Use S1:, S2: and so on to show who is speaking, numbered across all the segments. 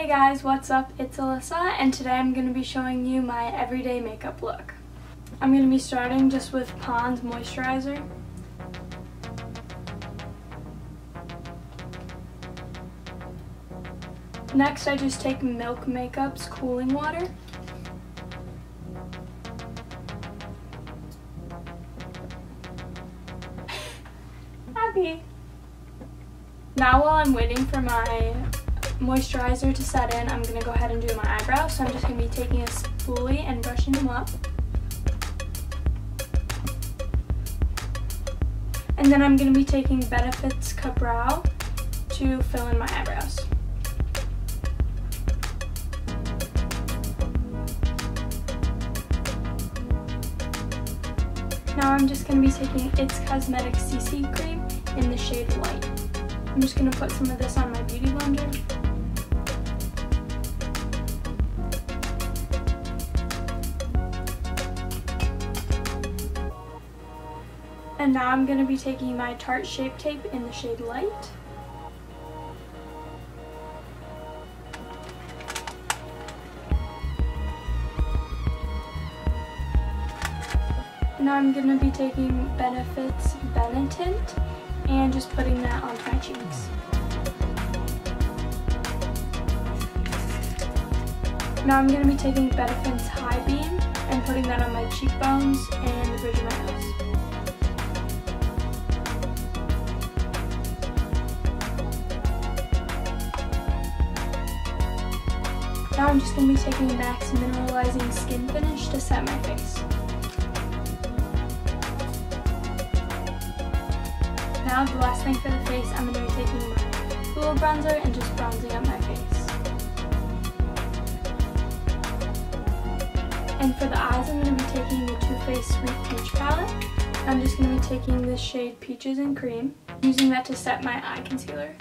S1: Hey guys, what's up? It's Alyssa, and today I'm going to be showing you my everyday makeup look. I'm going to be starting just with Pond's moisturizer. Next, I just take Milk Makeup's cooling water. Happy. Now while I'm waiting for my moisturizer to set in, I'm going to go ahead and do my eyebrows. So I'm just going to be taking a spoolie and brushing them up. And then I'm going to be taking Benefit's Ka-Brow to fill in my eyebrows. Now I'm just going to be taking It's Cosmetics CC Cream in the shade Light. I'm just going to put some of this on my beauty blender. And now I'm going to be taking my Tarte Shape Tape in the shade Light. Now I'm going to be taking Benefit's Benetint and just putting that onto my cheeks. Now I'm going to be taking Benefit's High Beam and putting that on my cheekbones and the bridge of my nose. Now I'm just going to be taking MAC's Mineralizing Skin Finish to set my face. Now the last thing for the face, I'm going to be taking my Hoola bronzer and just bronzing up my face. And for the eyes, I'm going to be taking the Too Faced Sweet Peach palette. I'm just going to be taking this shade Peaches and Cream, using that to set my eye concealer.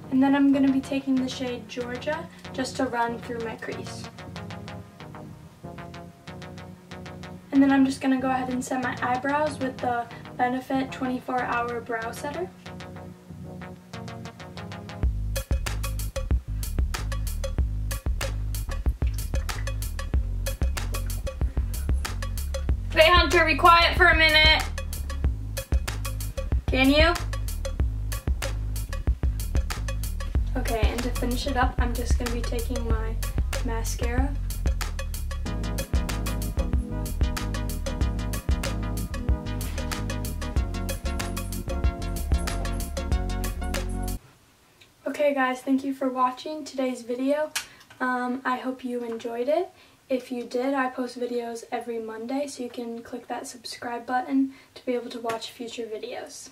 S1: And then I'm going to be taking the shade Georgia just to run through my crease. And then I'm just going to go ahead and set my eyebrows with the Benefit 24-Hour Brow Setter. Hey Hunter, be quiet for a minute. Can you? Okay, and to finish it up, I'm just going to be taking my mascara. Okay guys, thank you for watching today's video. I hope you enjoyed it. If you did, I post videos every Monday, so you can click that subscribe button to be able to watch future videos.